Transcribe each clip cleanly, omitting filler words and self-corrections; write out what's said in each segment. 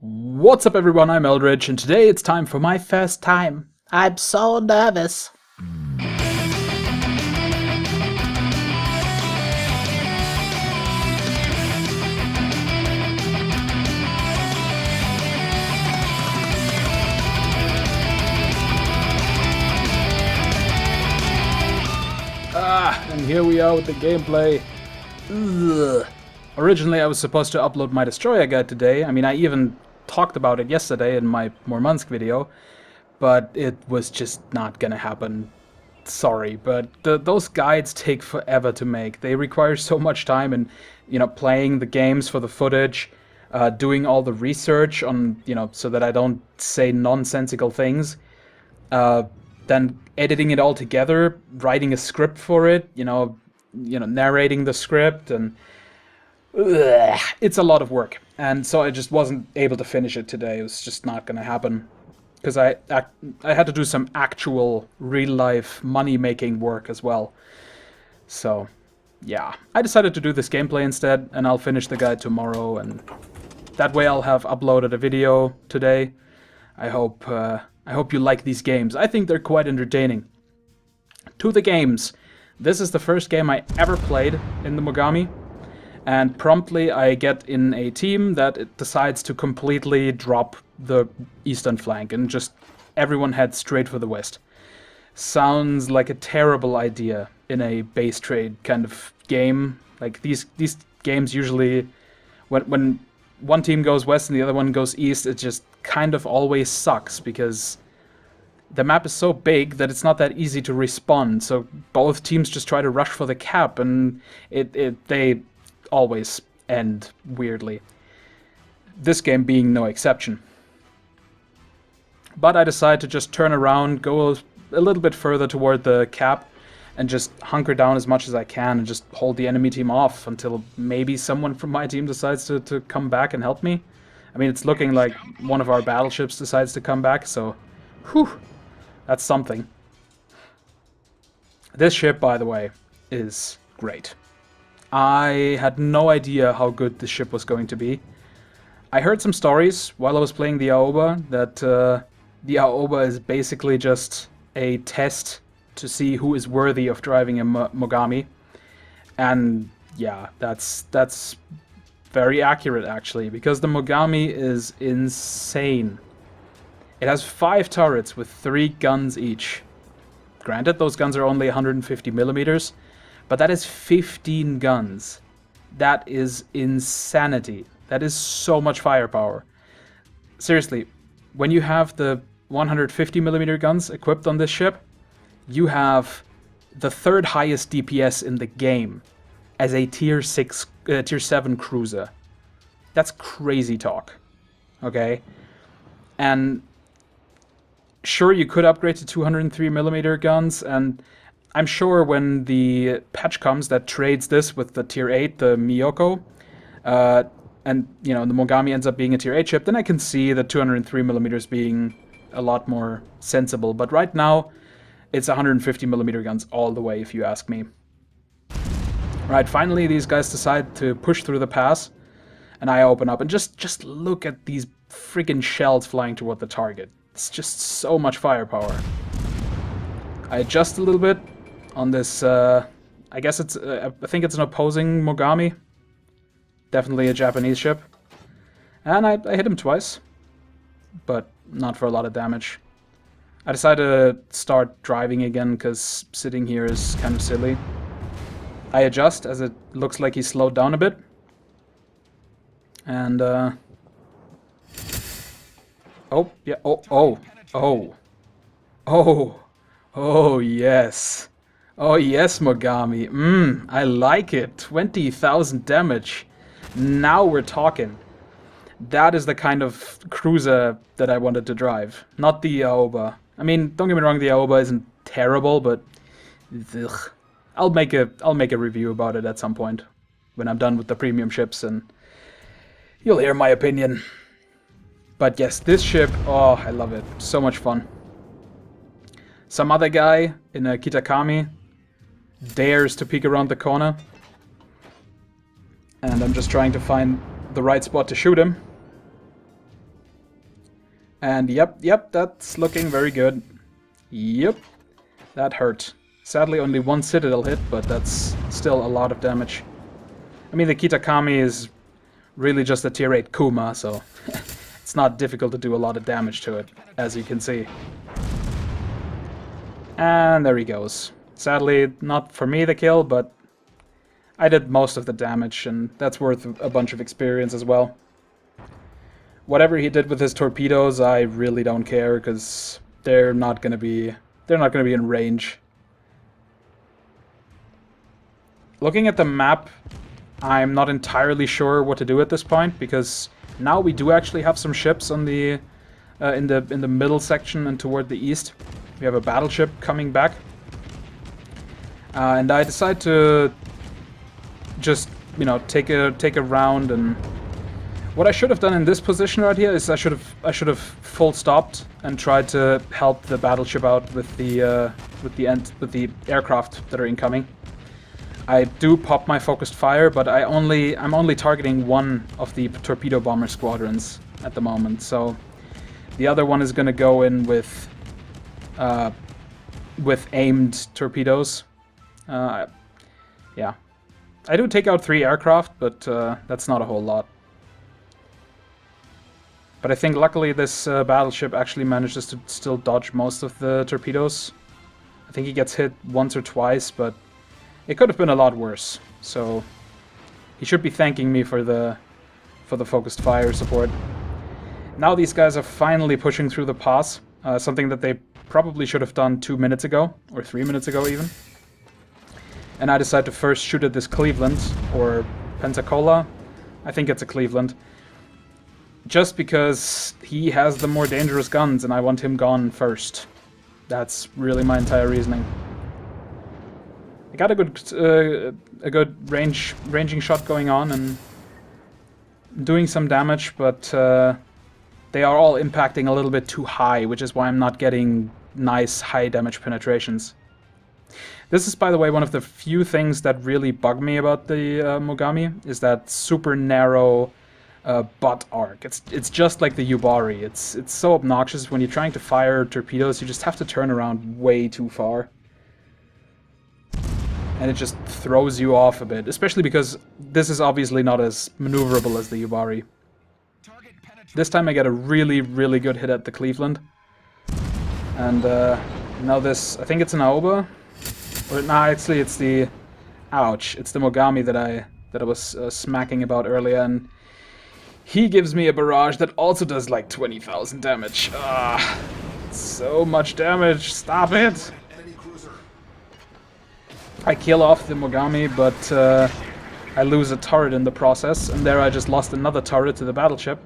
What's up everyone, I'm Eldridge, and today it's time for my first time. I'm so nervous. And here we are with the gameplay. Ugh. Originally I was supposed to upload my Destroyer guide today. I mean, I even talked about it yesterday in my Murmansk video, but it was just not gonna happen. Sorry, but those guides take forever to make. They require so much time and, playing the games for the footage, doing all the research on, so that I don't say nonsensical things, then editing it all together, writing a script for it, narrating the script, and it's a lot of work. And so I just wasn't able to finish it today. It was just not gonna happen. Because I had to do some actual real-life money-making work as well. So, yeah. I decided to do this gameplay instead, and I'll finish the guide tomorrow, and that way I'll have uploaded a video today. I hope you like these games. I think they're quite entertaining. To the games. This is the first game I ever played in the Mogami. And promptly I get in a team that it decides to completely drop the eastern flank and just everyone heads straight for the west. Sounds like a terrible idea in a base trade kind of game. Like these games usually, when one team goes west and the other one goes east, it just kind of always sucks because the map is so big that it's not that easy to respond. So both teams just try to rush for the cap, and they always end weirdly. This game being no exception. But I decide to just turn around, go a little bit further toward the cap, and just hunker down as much as I can and just hold the enemy team off until maybe someone from my team decides to come back and help me. I mean, it's looking like one of our battleships decides to come back, so whew, that's something. This ship, by the way, is great. I had no idea how good this ship was going to be. I heard some stories while I was playing the Aoba that the Aoba is basically just a test to see who is worthy of driving a Mogami. And yeah, that's very accurate actually, because the Mogami is insane. It has 5 turrets with 3 guns each. Granted, those guns are only 150 millimeters, but that is 15 guns. That is insanity. That is so much firepower. Seriously, when you have the 150 millimeter guns equipped on this ship, you have the 3rd highest DPS in the game as a tier 7 cruiser. That's crazy talk. Okay? And sure, you could upgrade to 203 millimeter guns, and I'm sure when the patch comes that trades this with the tier 8, the Miyoko, and the Mogami ends up being a tier 8 ship, then I can see the 203 millimeters being a lot more sensible. But right now, it's 150 millimeter guns all the way, if you ask me. Right, finally these guys decide to push through the pass, and I open up, and just look at these friggin' shells flying toward the target. It's just so much firepower. I adjust a little bit on this, I guess it's, I think it's an opposing Mogami. Definitely a Japanese ship. And I hit him twice, but not for a lot of damage. I decided to start driving again, because sitting here is kind of silly. I adjust, as it looks like he slowed down a bit. And, oh, yeah, oh, yes. Oh, yes, Mogami. I like it. 20,000 damage. Now we're talking. That is the kind of cruiser that I wanted to drive. Not the Aoba. I mean, don't get me wrong, the Aoba isn't terrible, but ugh. I'll make a review about it at some point when I'm done with the premium ships, and you'll hear my opinion. But yes, this ship, oh, I love it. So much fun. Some other guy in a Kitakami dares to peek around the corner, and I'm just trying to find the right spot to shoot him. And yep, that's looking very good. Yep, that hurt. Sadly, only one Citadel hit, but that's still a lot of damage. I mean, the Kitakami is really just a tier 8 Kuma, so it's not difficult to do a lot of damage to it, as you can see. And there he goes. Sadly, not for me the kill, but I did most of the damage, and that's worth a bunch of experience as well. Whatever he did with his torpedoes, I really don't care, because they're not gonna be in range. Looking at the map, I'm not entirely sure what to do at this point, because now we do actually have some ships on the in the middle section and toward the east. We have a battleship coming back, and I decide to just, you know, take a round. And what I should have done in this position right here is I should have full stopped and tried to help the battleship out with the aircraft that are incoming. I do pop my focused fire, but I'm only targeting one of the torpedo bomber squadrons at the moment, so the other one is gonna go in with aimed torpedoes. Yeah, I do take out 3 aircraft, but that's not a whole lot. But I think luckily this battleship actually manages to still dodge most of the torpedoes. I think he gets hit once or twice, but it could have been a lot worse. So he should be thanking me for the focused fire support. Now these guys are finally pushing through the pass, something that they probably should have done 2 minutes ago, or 3 minutes ago even. And I decide to first shoot at this Cleveland, or Pensacola. I think it's a Cleveland. Just because he has the more dangerous guns and I want him gone first. That's really my entire reasoning. I got a good ranging shot going on and doing some damage, but they are all impacting a little bit too high, which is why I'm not getting nice high damage penetrations. This is, by the way, one of the few things that really bug me about the Mogami, is that super narrow butt arc. It's just like the Yubari. It's so obnoxious. When you're trying to fire torpedoes, you just have to turn around way too far. And it just throws you off a bit, especially because this is obviously not as maneuverable as the Yubari. This time I get a really, really good hit at the Cleveland. And now this, I think it's an Aoba. Or nah, actually it's the, ouch, it's the Mogami that I was smacking about earlier, and he gives me a barrage that also does like 20,000 damage. Ah, so much damage, stop it! I kill off the Mogami, but I lose a turret in the process, and there I just lost another turret to the battleship.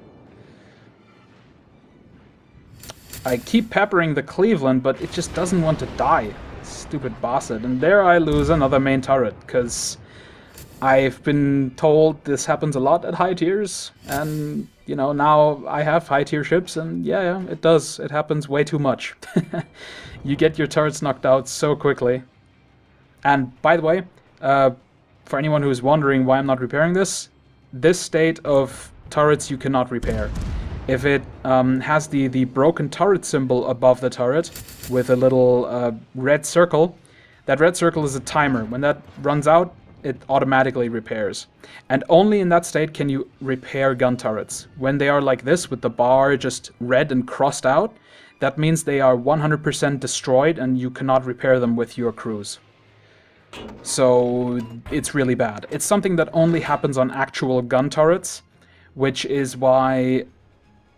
I keep peppering the Cleveland, but it just doesn't want to die. Stupid Basset. And there I lose another main turret, because I've been told this happens a lot at high tiers, and, you know, now I have high tier ships, and yeah, it does. It happens way too much. You get your turrets knocked out so quickly. And, by the way, for anyone who is wondering why I'm not repairing this state of turrets you cannot repair. If it has the broken turret symbol above the turret with a little red circle, that red circle is a timer. When that runs out, it automatically repairs. And only in that state can you repair gun turrets. When they are like this, with the bar just red and crossed out, that means they are 100% destroyed and you cannot repair them with your crews. So it's really bad. It's something that only happens on actual gun turrets, which is why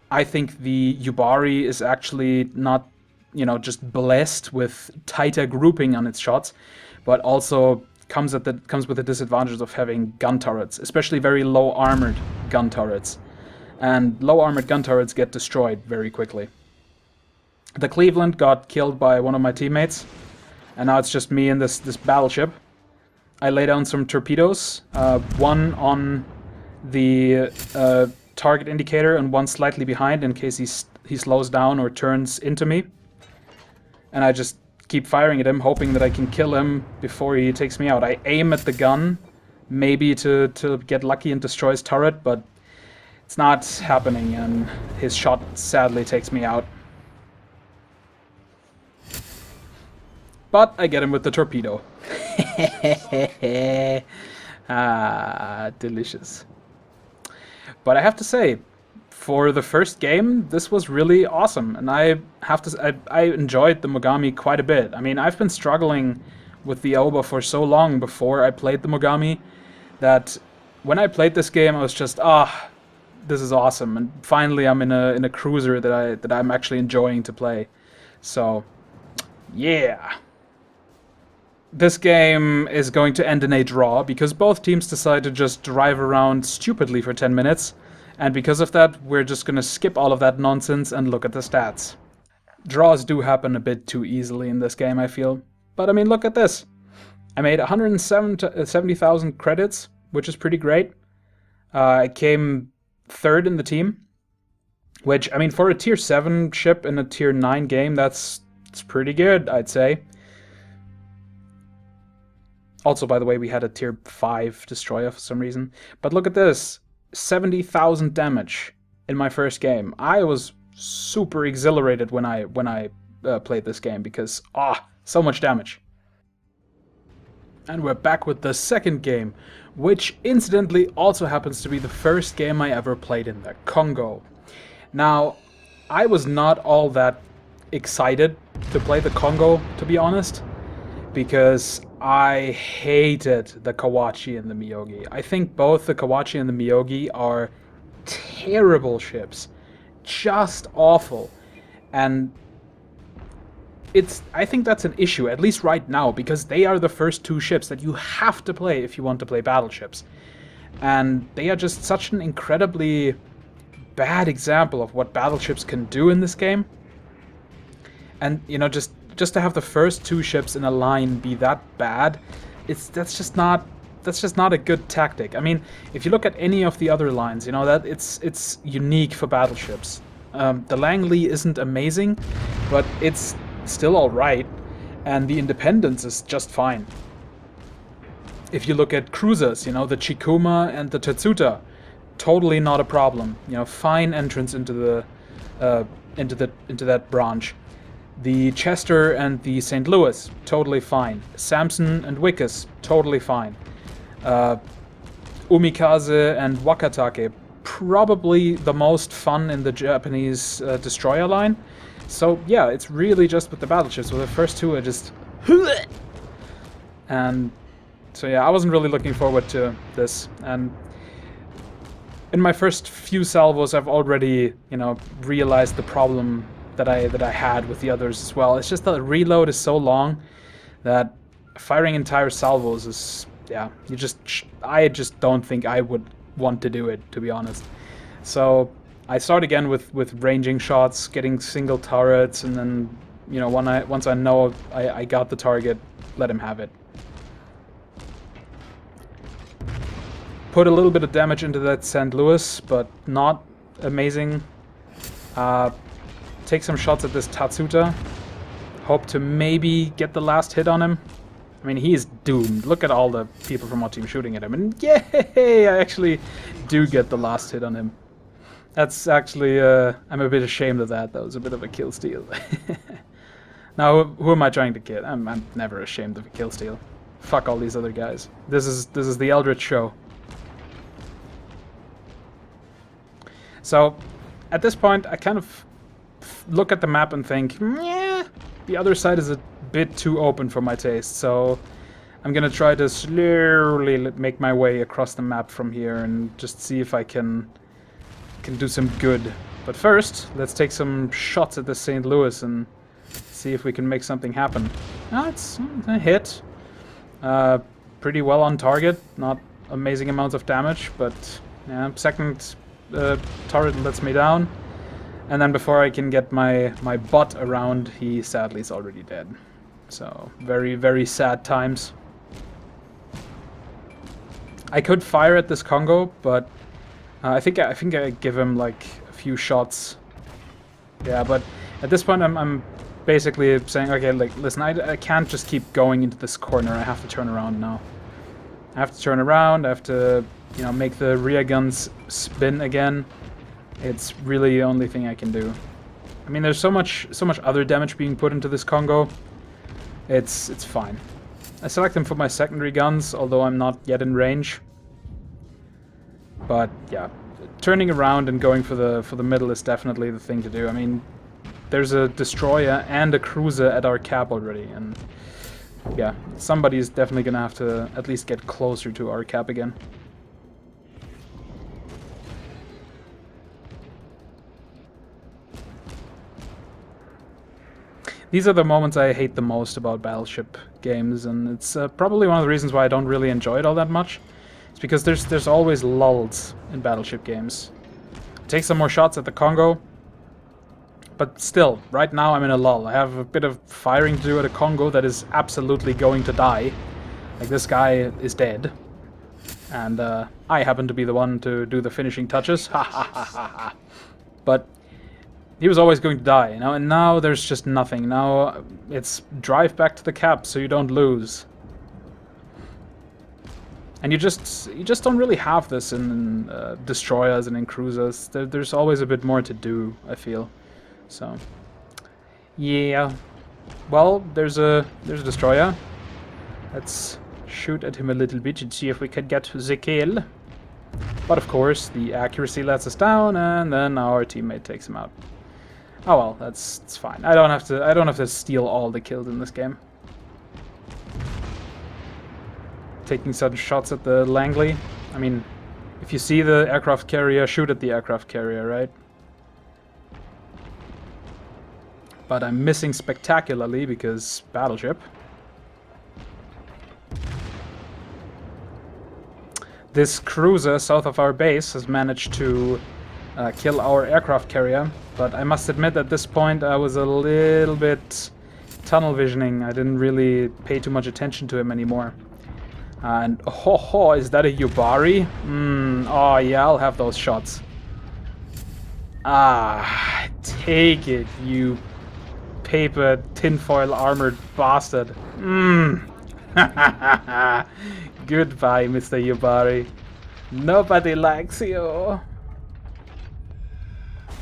I think the Yubari is actually not, you know, just blessed with tighter grouping on its shots, but also comes with the disadvantage of having gun turrets, especially very low armored gun turrets. And low armored gun turrets get destroyed very quickly. The Cleveland got killed by one of my teammates, and now it's just me and this battleship. I lay down some torpedoes, one on the target indicator and one slightly behind in case he slows down or turns into me. And I just keep firing at him, hoping that I can kill him before he takes me out. I aim at the gun, maybe to get lucky and destroy his turret, but It's not happening, and his shot sadly takes me out. But I get him with the torpedo. Ah, delicious. But I have to say, for the first game, this was really awesome, and I have to. I enjoyed the Mogami quite a bit. I mean, I've been struggling with the Oba for so long before I played the Mogami that when I played this game, I was just this is awesome, and finally I'm in a cruiser that I'm actually enjoying to play. So, yeah. This game is going to end in a draw because both teams decide to just drive around stupidly for 10 minutes. And because of that, we're just going to skip all of that nonsense and look at the stats. Draws do happen a bit too easily in this game, I feel. But I mean, look at this. I made 170,000 credits, which is pretty great. I came third in the team. Which, I mean, for a tier 7 ship in a tier 9 game, it's pretty good, I'd say. Also, by the way, we had a tier 5 destroyer for some reason. But look at this. 70,000 damage in my first game. I was super exhilarated when I played this game because, so much damage. And we're back with the second game, which incidentally also happens to be the first game I ever played in the Kongo. Now, I was not all that excited to play the Kongo, to be honest, because I hated the Kawachi and the Miyogi. I think both the Kawachi and the Miyogi are terrible ships. Just awful. And I think that's an issue, at least right now, because they are the first two ships that you have to play if you want to play battleships. And they are just such an incredibly bad example of what battleships can do in this game. And, you know, just to have the first two ships in a line be that bad, that's just not a good tactic. I mean, if you look at any of the other lines, you know that it's unique for battleships. The Langley isn't amazing, but it's still all right, and the Independence is just fine. If you look at cruisers, you know, the Chikuma and the Tetsuta, totally not a problem. You know, fine entrance into that branch. The Chester and the St. Louis, totally fine. Samson and Wickes, totally fine. Umikaze and Wakatake, probably the most fun in the Japanese destroyer line. So yeah, it's really just with the battleships. With the first two are just... And so yeah, I wasn't really looking forward to this. And in my first few salvos, I've already, you know, realized the problem that I had with the others as well. It's just that the reload is so long that firing entire salvos is, yeah, I just don't think I would want to do it, to be honest. So I start again with ranging shots, getting single turrets, and then, you know, once I know I got the target, let him have it. Put a little bit of damage into that St. Louis, but not amazing. Take some shots at this Tatsuta. Hope to maybe get the last hit on him. I mean, he is doomed. Look at all the people from our team shooting at him. And yay! I actually do get the last hit on him. That's actually... I'm a bit ashamed of that. That was a bit of a kill steal. Now, who am I trying to kill? I'm never ashamed of a kill steal. Fuck all these other guys. This is the Eldritch show. So, at this point, I kind of look at the map and think, yeah, the other side is a bit too open for my taste, so I'm gonna try to slowly make my way across the map from here and just see if I can do some good. But first, let's take some shots at the St. Louis and see if we can make something happen. Oh, it's a hit. Pretty well on target, not amazing amounts of damage, but yeah, second turret lets me down. And then before I can get my butt around, he sadly is already dead. So, very, very sad times. I could fire at this Kongo, but I think I give him like a few shots. Yeah, but at this point I'm basically saying, okay, like, listen, I can't just keep going into this corner. I have to turn around now. I have to turn around, I have to you know, make the rear guns spin again, it's really the only thing I can do. I mean, there's so much other damage being put into this Kongo. It's fine. I select them for my secondary guns, although I'm not yet in range. But yeah, turning around and going for the middle is definitely the thing to do. I mean, there's a destroyer and a cruiser at our cap already, and yeah, somebody's definitely gonna have to at least get closer to our cap again. These are the moments I hate the most about battleship games, and it's probably one of the reasons why I don't really enjoy it all that much. It's because there's always lulls in battleship games. Take some more shots at the Kongo, but still, right now I'm in a lull. I have a bit of firing to do at a Kongo that is absolutely going to die. Like, this guy is dead. And I happen to be the one to do the finishing touches. Ha ha ha ha ha. But he was always going to die, you know, and now there's just nothing. Now it's drive back to the cap so you don't lose. And you just don't really have this in destroyers and in cruisers. There's always a bit more to do, I feel. So yeah. Well, there's a destroyer. Let's shoot at him a little bit and see if we can get the kill. But of course, the accuracy lets us down, and then our teammate takes him out. Oh well, it's fine. I don't have to steal all the kills in this game. Taking sudden shots at the Langley. I mean, if you see the aircraft carrier, shoot at the aircraft carrier, right? But I'm missing spectacularly because battleship. This cruiser south of our base has managed to kill our aircraft carrier, but I must admit at this point I was a little bit tunnel visioning. I didn't really pay too much attention to him anymore. And oh, is that a Yubari? Oh yeah, I'll have those shots. Ah, take it, you paper tinfoil armored bastard. Goodbye, Mr. Yubari. Nobody likes you.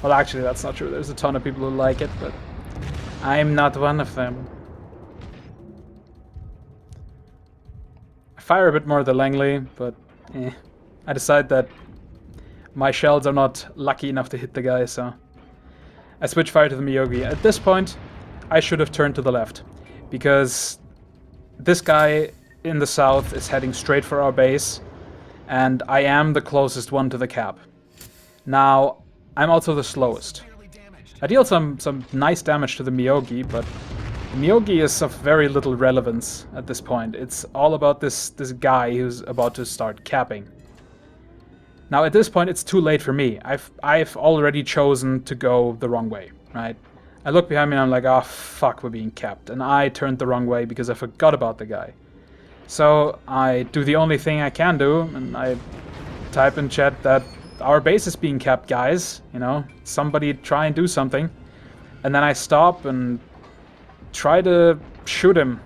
Well, actually, that's not true. There's a ton of people who like it, but I'm not one of them. I fire a bit more at the Langley, but I decide that my shells are not lucky enough to hit the guy, so I switch fire to the Mogami. At this point, I should have turned to the left, because this guy in the south is heading straight for our base, and I am the closest one to the cap. Now, I'm also the slowest. I deal some nice damage to the Mogami, but the Mogami is of very little relevance at this point. It's all about this guy who's about to start capping. Now at this point it's too late for me. I've already chosen to go the wrong way, right? I look behind me and I'm like, oh fuck, we're being capped. And I turned the wrong way because I forgot about the guy. So I do the only thing I can do, and I type in chat that our base is being capped, guys. You know, somebody try and do something. And then I stop and try to shoot him.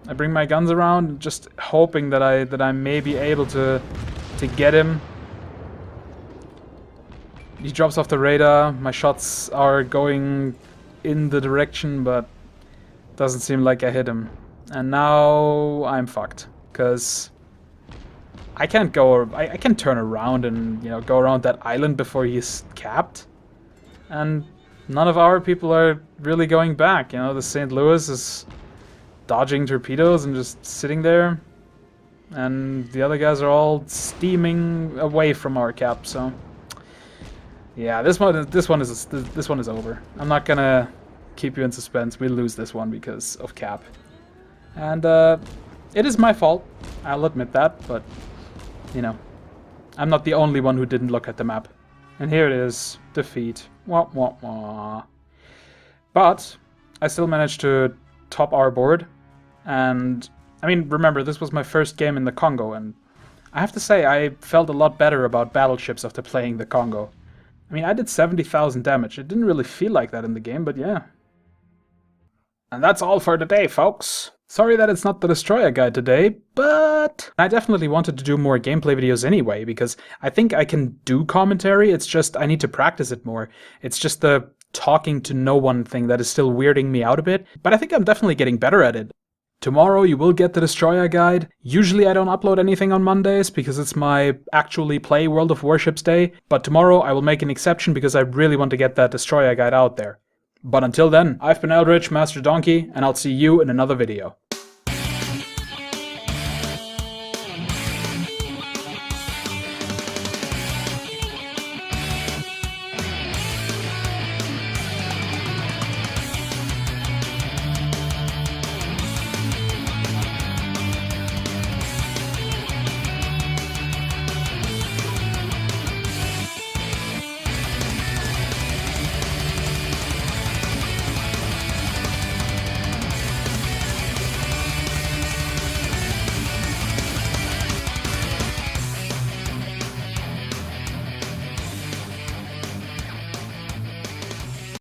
I bring my guns around, just hoping that I may be able to get him. He drops off the radar. My shots are going in the direction, but doesn't seem like I hit him. And now I'm fucked, because I can't go. I can turn around and, you know, go around that island before he's capped. And none of our people are really going back. You know, the St. Louis is dodging torpedoes and just sitting there, and the other guys are all steaming away from our cap. So yeah, this one is over. I'm not gonna keep you in suspense. We'll lose this one because of cap. And it is my fault, I'll admit that, but, you know, I'm not the only one who didn't look at the map. And here it is, defeat. Wah, wah, wah. But I still managed to top our board, and, I mean, remember, this was my first game in the Kongo, and I have to say, I felt a lot better about battleships after playing the Kongo. I mean, I did 70,000 damage. It didn't really feel like that in the game, but yeah. And that's all for today, folks. Sorry that it's not the Destroyer Guide today, but I definitely wanted to do more gameplay videos anyway, because I think I can do commentary, it's just I need to practice it more. It's just the talking to no one thing that is still weirding me out a bit, but I think I'm definitely getting better at it. Tomorrow you will get the Destroyer Guide. Usually I don't upload anything on Mondays because it's my actually play World of Warships day, but tomorrow I will make an exception because I really want to get that Destroyer Guide out there. But until then, I've been Eldritch, Master Donkey, and I'll see you in another video.